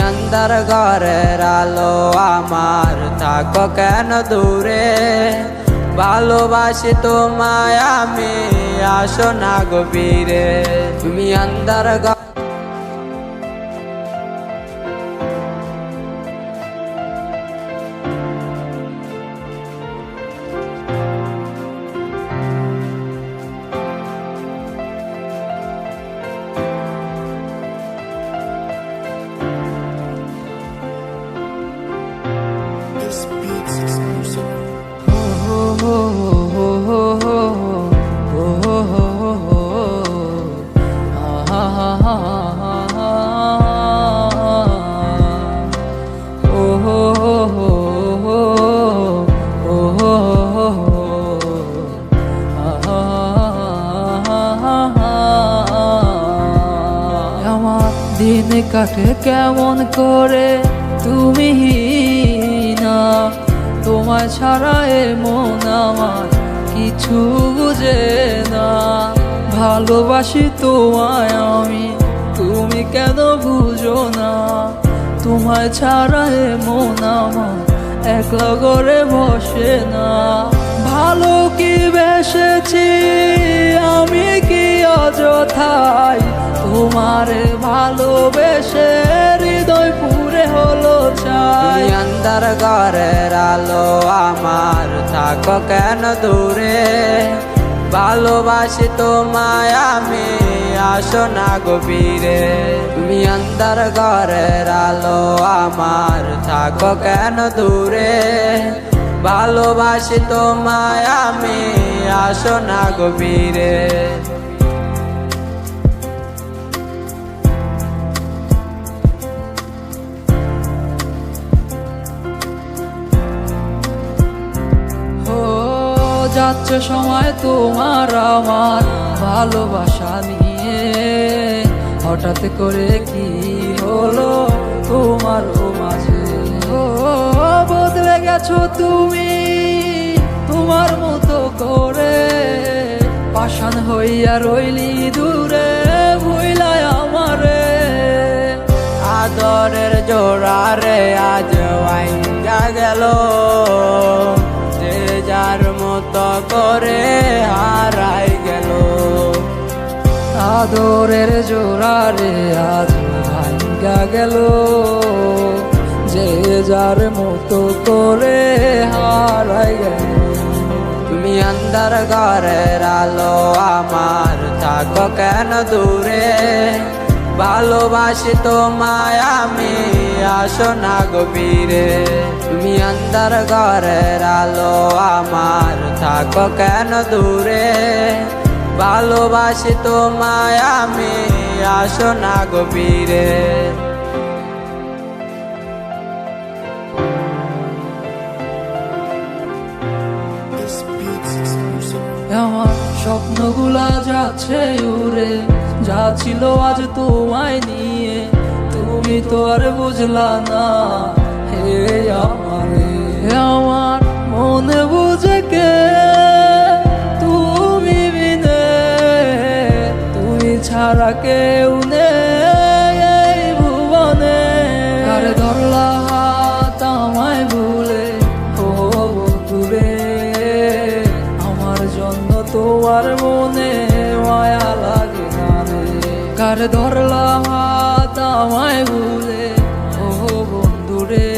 অন্ধকার ঘরের আলো আমার, থাকো কেন দূরে? ভালোবাসি তোমায় আমি, আসো না গভীরে। তুমি অন্ধকার This beats exclusive. আমার দিন কাটে কেমন করে তুমি না, তোমায় ছাড়া এ মন আমার কিছু বুঝে না। ভালোবাসি তোমায় আমি, তুমি কেন বুঝো না? তোমায় ছাড়া এ মন আমার একলা করে বসে না। ভালো কি বেসেছি আমি কি অযথায়, তোমারে ভালোবেসে হৃদয় পুরে হলো চাই। অন্ধকার ঘরের আলো আমার, থাকো কেন দূরে? ভালোবাসি তোমায় আমি, আসো না গভীরে। তুমি অন্ধকার ঘরের আলো আমার, থাকো কেন দূরে? ভালোবাসি তোমায় আমি, আসো না গভীরে। যাচ্ছে সময় তোমার আমার ভালোবাসা নিয়ে, হঠাৎ করে কি হলো তোমার মাঝে? বদলে গেছো তুমি তোমার মতো করে, পাষাণ হইয়া রইলি দূরে ভুইলাই আমারে। আদরের জোড়ারে আজ ভাঙ্গা গেল, যে যার মতো করে হারাই গেল। আদরের জোড়ারে আজ ভাঙ্গা গেল, যে যার মতো করে হারাই গেল। তুমি অন্ধকার ঘরের আলো আমার, থাকো কেন দূরে? ভালোবাসি তোমায় আমি, আসো না গভীরে। তুমি অন্ধকার ঘরের আলো আমার, থাকো কেন দূরে? ভালোবাসি তোমায় আমি, আসো না গভীরে। This beats exclusive. আমার স্বপ্নগুলা যাচ্ছে উড়ে, যা ছিল আজ তোমায় নিয়ে, তুমি তো আর বুঝলা না হে আমারে। আমার মনে বুঝে কে তুমি বিনে, তুমি ছাড়া কেউ নেই এই ভুবনে। আর ধরলা হাত আমায় ভুলে ও বন্ধুরে, আমার জন্য তোমার মনে মায়া লাগে না রে। কার ধরলা হাত আমায় ভুলে ও বন্ধুরে,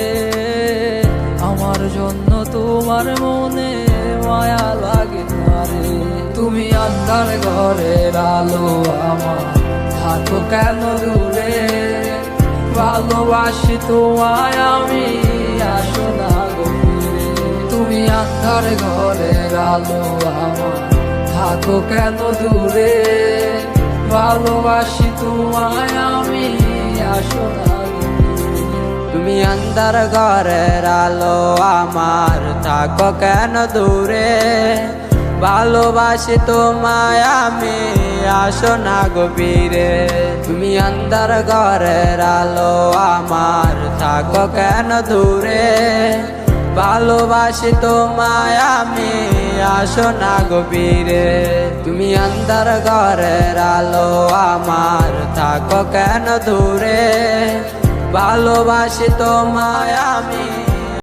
আমার জন্য তোমার মনে মায়া লাগে না রে। তুমি অন্ধকার ঘরের আলো আমার, থাকো কেন দূরে? ভালোবাসি তোমায় আমি, আসো না গভীরে। তুমি অন্ধকার ঘরের আলো আমার, থাকো কেন দূরে? ভালোবাসি তোমায় আমি, আসো না গভীরে। তুমি অন্ধকার ঘরের আলো আমার, থাকো কেন দূরে? ভালোবাসি তোমায় আমি, আসো না গভীরে। তুমি অন্ধকার ঘরের আলো আমার, থাকো কেন দূরে? ভালোবাসি তোমায় আমি, আসো না গভীরে। তুমি অন্ধকার ঘরের আলো আমার, থাকো কেন দূরে? ভালোবাসি তোমায় আমি।